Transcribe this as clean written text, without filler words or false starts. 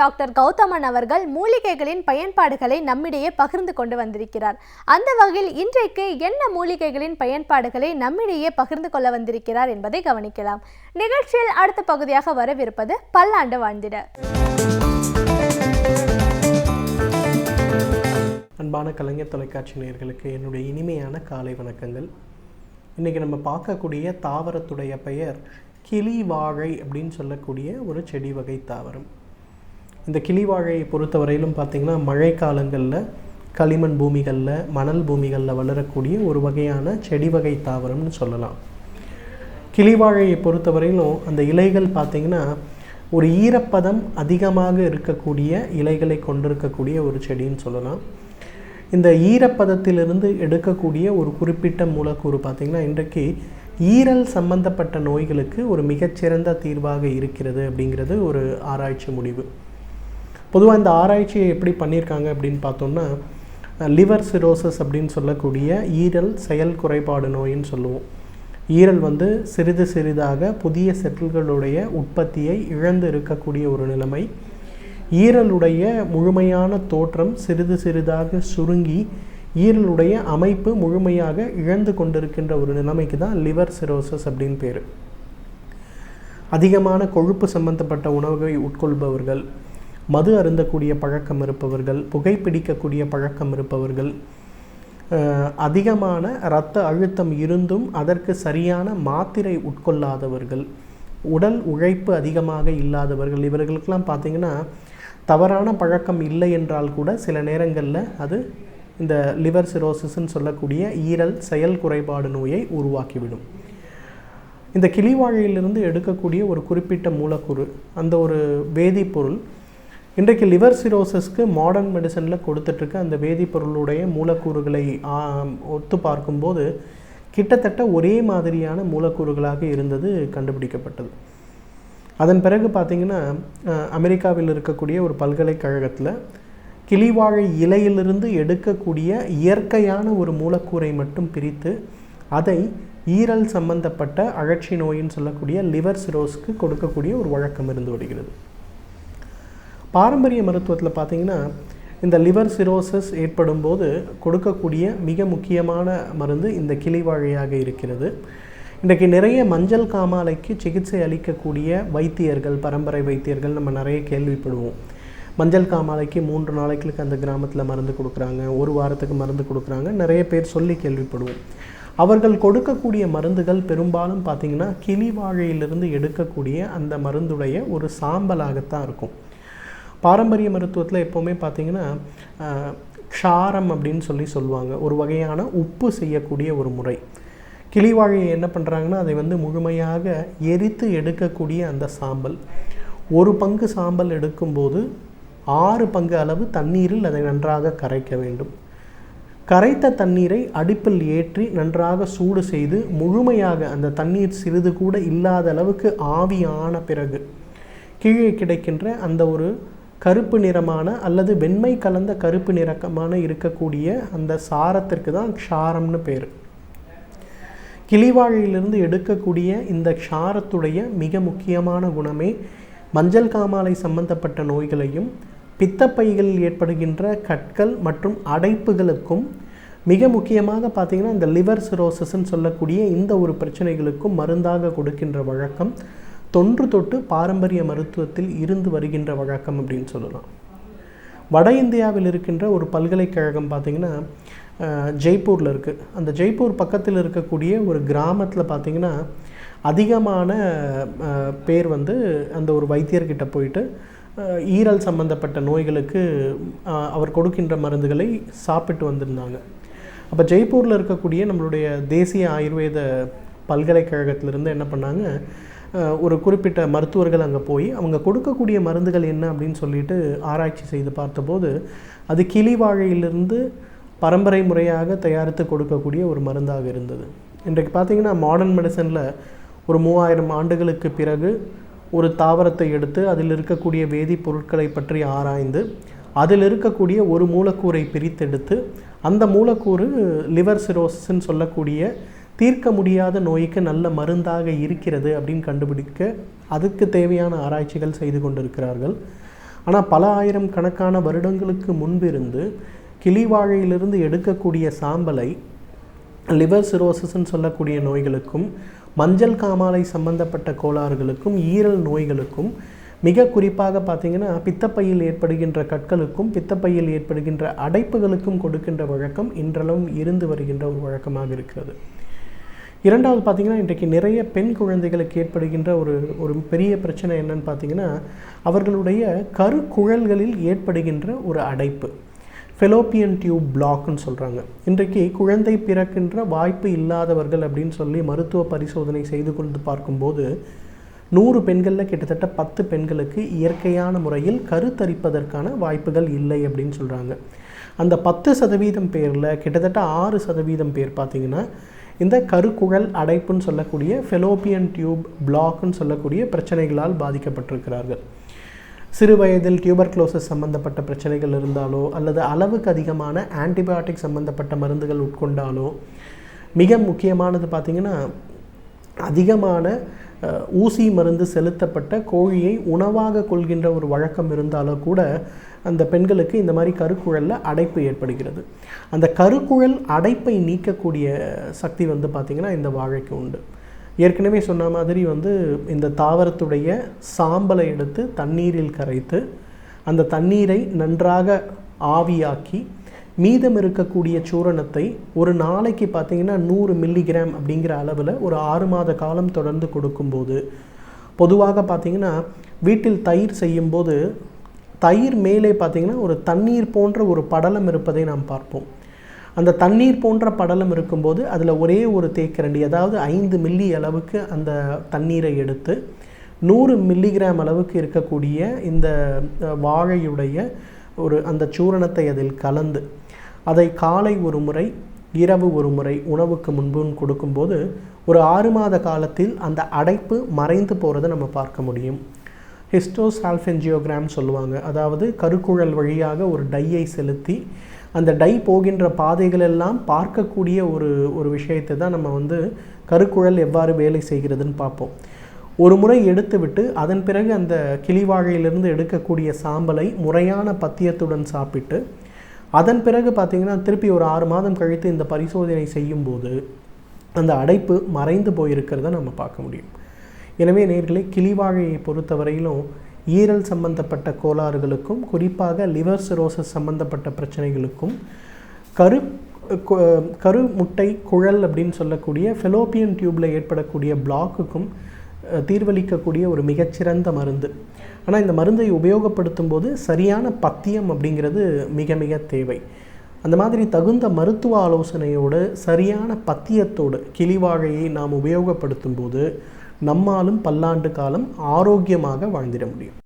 Doctor Gowthaman அவர்கள் மூலிகைகளின் பயன்பாடுகளை நம்மிடையே பகிர்ந்து கொண்டு வந்திருக்கிறார். அந்த வகையில் இன்றைக்கு என்ன மூலிகைகளின் பயன்பாடுகளை நம்மிடையே பகிர்ந்து கொள்ள வந்திருக்கிறார் என்பதை கவனிக்கலாம். நிகழ்ச்சியில் அடுத்த பகுதியாக வரவிருப்பது பல்லாண்டு வாழ்ந்திட. அன்பான கலைஞர் தொலைக்காட்சி நேயர்களுக்கு என்னுடைய இனிமையான காலை வணக்கங்கள். இன்றைக்கி நம்ம பார்க்கக்கூடிய தாவரத்துடைய பெயர் கிளி வாழை அப்படின்னு சொல்லக்கூடிய ஒரு செடி வகை தாவரம். இந்த கிளி வாழையை பொறுத்தவரையிலும் பார்த்திங்கன்னா மழை காலங்களில் களிமண் பூமிகளில் மணல் பூமிகளில் வளரக்கூடிய ஒரு வகையான செடி வகை தாவரம்னு சொல்லலாம். கிளி வாழையை பொறுத்தவரையிலும் அந்த இலைகள் பார்த்திங்கன்னா ஒரு ஈரப்பதம் அதிகமாக இருக்கக்கூடிய இலைகளை கொண்டிருக்கக்கூடிய ஒரு செடின்னு சொல்லலாம். இந்த ஈரப்பதத்திலிருந்து எடுக்கக்கூடிய ஒரு குறிப்பிட்ட மூலக்கூறு பார்த்திங்கன்னா இன்றைக்கு ஈரல் சம்பந்தப்பட்ட நோய்களுக்கு ஒரு மிகச்சிறந்த தீர்வாக இருக்கிறது அப்படிங்கிறது ஒரு ஆராய்ச்சி முடிவு. பொதுவாக இந்த ஆராய்ச்சியை எப்படி பண்ணியிருக்காங்க அப்படின்னு பார்த்தோம்னா லிவர் சிரோசஸ் அப்படின்னு சொல்லக்கூடிய ஈரல் செயல் குறைபாடு நோயின்னு சொல்லுவோம். ஈரல் சிறிது சிறிதாக புதிய செல்களுடைய உற்பத்தியை இழந்து இருக்கக்கூடிய ஒரு நிலைமை. ஈரலுடைய முழுமையான தோற்றம் சிறிது சிறிதாக சுருங்கி ஈரலுடைய அமைப்பு முழுமையாக இழந்து கொண்டிருக்கின்ற ஒரு நிலைமைக்கு தான் லிவர் சிரோசஸ் அப்படின்னு பேர். அதிகமான கொழுப்பு சம்பந்தப்பட்ட உணவுகளை உட்கொள்பவர்கள், மது அருந்தக்கூடிய பழக்கம் இருப்பவர்கள், புகைப்பிடிக்கக்கூடிய பழக்கம் இருப்பவர்கள், அதிகமான இரத்த அழுத்தம் இருந்தும் அதற்கு சரியான மாத்திரை உட்கொள்ளாதவர்கள், உடல் உழைப்பு அதிகமாக இல்லாதவர்கள், இவர்களுக்கெல்லாம் பார்த்திங்கன்னா தவறான பழக்கம் இல்லை என்றால் கூட சில நேரங்களில் அது இந்த லிவர் சிரோசிஸ்ன்னு சொல்லக்கூடிய ஈரல் செயல் குறைபாடு நோயை உருவாக்கிவிடும். இந்த கிளிவாழையிலிருந்து எடுக்கக்கூடிய ஒரு குறிப்பிட்ட மூலக்கூறு, அந்த ஒரு வேதிப்பொருள் இன்றைக்கு லிவர் சிரோசஸ்க்கு மாடர்ன் மெடிசனில் கொடுத்துட்ருக்க அந்த வேதிப்பொருளுடைய மூலக்கூறுகளை ஒத்து பார்க்கும்போது கிட்டத்தட்ட ஒரே மாதிரியான மூலக்கூறுகளாக இருந்தது கண்டுபிடிக்கப்பட்டது. அதன் பிறகு பார்த்திங்கன்னா அமெரிக்காவில் இருக்கக்கூடிய ஒரு பல்கலைக்கழகத்தில் கிளிவாழை இலையிலிருந்து எடுக்கக்கூடிய இயற்கையான ஒரு மூலக்கூறை மட்டும் பிரித்து அதை ஈரல் சம்பந்தப்பட்ட அழற்சி நோயின்னு சொல்லக்கூடிய லிவர் சிரோஸ்க்கு கொடுக்கக்கூடிய ஒரு வழக்கம் இருந்து வருகிறது. பாரம்பரிய மருத்துவத்தில் பார்த்திங்கன்னா இந்த லிவர் சிரோசஸ் ஏற்படும் போது கொடுக்கக்கூடிய மிக முக்கியமான மருந்து இந்த கிளிவாழையாக இருக்கிறது. இன்றைக்கு நிறைய மஞ்சள் காமாலைக்கு சிகிச்சை அளிக்கக்கூடிய வைத்தியர்கள், பரம்பரை வைத்தியர்கள் நம்ம நிறைய கேள்விப்படுவோம். மஞ்சள் காமாலைக்கு 3 நாளைக்கு அந்த கிராமத்தில் மருந்து கொடுக்குறாங்க, 1 வாரத்துக்கு மருந்து கொடுக்குறாங்க, நிறைய பேர் சொல்லி கேள்விப்படுவோம். அவர்கள் கொடுக்கக்கூடிய மருந்துகள் பெரும்பாலும் பார்த்திங்கன்னா கிளிவாழையிலிருந்து எடுக்கக்கூடிய அந்த மருந்துடைய ஒரு சாம்பலாகத்தான் இருக்கும். பாரம்பரிய மருத்துவத்தில் எப்போவுமே பார்த்திங்கன்னா க்ஷாரம் அப்படின்னு சொல்லுவாங்க, ஒரு வகையான உப்பு செய்யக்கூடிய ஒரு முறை. கிளிவாழையை என்ன பண்ணுறாங்கன்னா அதை முழுமையாக எரித்து எடுக்கக்கூடிய அந்த சாம்பல், 1 பங்கு சாம்பல் எடுக்கும்போது 6 பங்கு அளவு தண்ணீரில் அதை நன்றாக கரைக்க வேண்டும். கரைத்த தண்ணீரை அடுப்பில் ஏற்றி நன்றாக சூடு செய்து முழுமையாக அந்த தண்ணீர் சிறிது கூட இல்லாத அளவுக்கு ஆவியான பிறகு கீழே கிடைக்கின்ற அந்த ஒரு கருப்பு நிறமான அல்லது வெண்மை கலந்த கருப்பு நிறமான இருக்கக்கூடிய அந்த சாரத்திற்கு தான் க்ஷாரம்னு பேர். கிளிவாழையிலிருந்து எடுக்கக்கூடிய இந்த க்ஷாரத்துடைய மிக முக்கியமான குணமே மஞ்சள் காமாலை சம்பந்தப்பட்ட நோய்களையும் பித்தப்பைகளில் ஏற்படுகின்ற கற்கள் மற்றும் அடைப்புகளுக்கும் மிக முக்கியமாக பார்த்திங்கன்னா இந்த லிவர் சிரோசஸ்ன்னு சொல்லக்கூடிய இந்த ஒரு பிரச்சனைகளுக்கும் மருந்தாக கொடுக்கின்ற வழக்கம் தொன்று தொட்டு பாரம்பரிய மருத்துவத்தில் இருந்து வருகின்ற வழக்கம் அப்படின்னு சொல்லலாம். வட இந்தியாவில் இருக்கின்ற ஒரு பல்கலைக்கழகம் பார்த்திங்கன்னா ஜெய்ப்பூரில் இருக்குது. அந்த ஜெய்ப்பூர் பக்கத்தில் இருக்கக்கூடிய ஒரு கிராமத்தில் பார்த்திங்கன்னா அதிகமான பேர் அந்த ஒரு வைத்தியர்கிட்ட போயிட்டு ஈரல் சம்பந்தப்பட்ட நோய்களுக்கு அவர் கொடுக்கின்ற மருந்துகளை சாப்பிட்டு வந்திருந்தாங்க. அப்போ ஜெய்ப்பூரில் இருக்கக்கூடிய நம்மளுடைய தேசிய ஆயுர்வேத பல்கலைக்கழகத்திலிருந்து என்ன பண்ணாங்க, ஒரு குறிப்பிட்ட மருத்துவர்கள் அங்கே போய் அவங்க கொடுக்கக்கூடிய மருந்துகள் என்ன அப்படின்னு சொல்லிட்டு ஆராய்ச்சி செய்து பார்த்தபோது அது கிளிவாழையிலிருந்து பரம்பரை முறையாக தயாரித்து கொடுக்கக்கூடிய ஒரு மருந்தாக இருந்தது. இன்றைக்கு பார்த்திங்கன்னா மாடர்ன் மெடிசனில் ஒரு 3000 ஆண்டுகளுக்கு பிறகு ஒரு தாவரத்தை எடுத்து அதில் இருக்கக்கூடிய வேதிப்பொருட்களை பற்றி ஆராய்ந்து அதில் இருக்கக்கூடிய ஒரு மூலக்கூறை பிரித்தெடுத்து அந்த மூலக்கூறு லிவர் சிரோசிஸ்ன்னு சொல்லக்கூடிய தீர்க்க முடியாத நோய்க்கு நல்ல மருந்தாக இருக்கிறது அப்படின்னு கண்டுபிடிக்க அதுக்கு தேவையான ஆராய்ச்சிகள் செய்து கொண்டிருக்கிறார்கள். ஆனால் பல ஆயிரம் கணக்கான வருடங்களுக்கு முன்பிருந்து கிளிவாழையிலிருந்து எடுக்கக்கூடிய சாம்பலை லிவர் சிரோசிஸ்ன்னு சொல்லக்கூடிய நோய்களுக்கும் மஞ்சள் காமாலை சம்பந்தப்பட்ட கோளாறுகளுக்கும் ஈரல் நோய்களுக்கும் மிக குறிப்பாக பார்த்திங்கன்னா பித்தப்பையில் ஏற்படுகின்ற கற்களுக்கும் பித்தப்பையில் ஏற்படுகின்ற அடைப்புகளுக்கும் கொடுக்கின்ற வழக்கம் இன்றளவும் இருந்து வருகின்ற ஒரு வழக்கமாக இருக்கிறது. இரண்டாவது பார்த்திங்கன்னா இன்றைக்கு நிறைய பெண் குழந்தைகளுக்கு ஏற்படுகின்ற ஒரு பெரிய பிரச்சனை என்னன்னு பார்த்திங்கன்னா அவர்களுடைய கருக்குழல்களில் ஏற்படுகின்ற ஒரு அடைப்பு, ஃபெலோப்பியன் டியூப் பிளாக்னு சொல்கிறாங்க. இன்றைக்கு குழந்தை பிறக்கின்ற வாய்ப்பு இல்லாதவர்கள் அப்படின்னு சொல்லி மருத்துவ பரிசோதனை செய்து கொண்டு பார்க்கும்போது 100 பெண்களில் கிட்டத்தட்ட 10 பெண்களுக்கு இயற்கையான முறையில் கருத்தரிப்பதற்கான வாய்ப்புகள் இல்லை அப்படின்னு சொல்கிறாங்க. அந்த 10% பேரில் கிட்டத்தட்ட 6% பேர் பார்த்திங்கன்னா இந்த கருக்குழல் அடைப்புன்னு சொல்லக்கூடிய ஃபெலோப்பியன் டியூப் பிளாக்னு சொல்லக்கூடிய பிரச்சனைகளால் பாதிக்கப்பட்டிருக்கிறார்கள். சிறு வயதில் டியூபர்குலோசிஸ் சம்பந்தப்பட்ட பிரச்சனைகள் இருந்தாலோ அல்லது அளவுக்கு அதிகமான ஆன்டிபயோட்டிக் சம்பந்தப்பட்ட மருந்துகள் உட்கொண்டாலோ, மிக முக்கியமானது பார்த்திங்கன்னா அதிகமான ஊசி மருந்து செலுத்தப்பட்ட கோழியை உணவாக கொள்கின்ற ஒரு வழக்கம் இருந்தாலோ கூட அந்த பெண்களுக்கு இந்த மாதிரி கருக்குழலில் அடைப்பு ஏற்படுகிறது. அந்த கருக்குழல் அடைப்பை நீக்கக்கூடிய சக்தி பார்த்திங்கன்னா இந்த வாழைக்கு உண்டு. ஏற்கனவே சொன்ன மாதிரி இந்த தாவரத்துடைய சாம்பலை எடுத்து தண்ணீரில் கரைத்து அந்த தண்ணீரை நன்றாக ஆவியாக்கி மீதம் இருக்கக்கூடிய சூரணத்தை ஒரு நாளைக்கு பார்த்திங்கன்னா 100 மில்லிகிராம் அப்படிங்கிற அளவில் ஒரு 6 மாத காலம் தொடர்ந்து கொடுக்கும்போது, பொதுவாக பார்த்திங்கன்னா வீட்டில் தயிர் செய்யும்போது தயிர் மேலே பார்த்திங்கன்னா ஒரு தண்ணீர் போன்ற ஒரு படலம் இருப்பதை நாம் பார்ப்போம். அந்த தண்ணீர் போன்ற படலம் இருக்கும்போது அதில் ஒரே ஒரு தேக்கரண்டி, அதாவது 5 மில்லி அளவுக்கு அந்த தண்ணீரை எடுத்து 100 மில்லிகிராம் அளவுக்கு இருக்கக்கூடிய இந்த வாழையுடைய அந்த சூரணத்தை அதில் கலந்து அதை காலை ஒரு முறை இரவு ஒரு முறை உணவுக்கு முன்பு கொடுக்கும்போது ஒரு 6 மாத காலத்தில் அந்த அடைப்பு மறைந்து போகிறத நம்ம பார்க்க முடியும். ஹிஸ்டோசால்ஃபென்ஜியோகிராம் சொல்லுவாங்க. அதாவது கருக்குழல் வழியாக ஒரு டையை செலுத்தி அந்த டை போகின்ற பாதைகள் எல்லாம் பார்க்கக்கூடிய ஒரு விஷயத்தை தான் நம்ம கருக்குழல் எவ்வாறு வேலை செய்கிறதுன்னு பார்ப்போம். ஒரு முறை எடுத்துவிட்டு அதன் பிறகு அந்த கிளிவாழையிலிருந்து எடுக்கக்கூடிய சாம்பலை முறையான பத்தியத்துடன் சாப்பிட்டு அதன் பிறகு பார்த்திங்கன்னா திருப்பி ஒரு 6 மாதம் கழித்து இந்த பரிசோதனை செய்யும்போது அந்த அடைப்பு மறைந்து போயிருக்கிறத நம்ம பார்க்க முடியும். எனவே நேயர்களே, கிளிவாழையை பொறுத்தவரையிலும் ஈரல் சம்பந்தப்பட்ட கோளாறுகளுக்கும் குறிப்பாக லிவர் சிரோசிஸ் சம்பந்தப்பட்ட பிரச்சனைகளுக்கும் கருமுட்டை குழல் அப்படின்னு சொல்லக்கூடிய ஃபெலோப்பியன் டியூப்பில் ஏற்படக்கூடிய பிளாக்குக்கும் தீர்வளிக்கக்கூடிய ஒரு மிகச்சிறந்த மருந்து. ஆனால் இந்த மருந்தை உபயோகப்படுத்தும் போது சரியான பத்தியம் அப்படிங்கிறது மிக மிக தேவை. அந்த மாதிரி தகுந்த மருத்துவ ஆலோசனையோடு சரியான பத்தியத்தோடு கிளிவாழையை நாம் உபயோகப்படுத்தும் போது நம்மாலும் பல்லாண்டு காலம் ஆரோக்கியமாக வாழ்ந்திட முடியும்.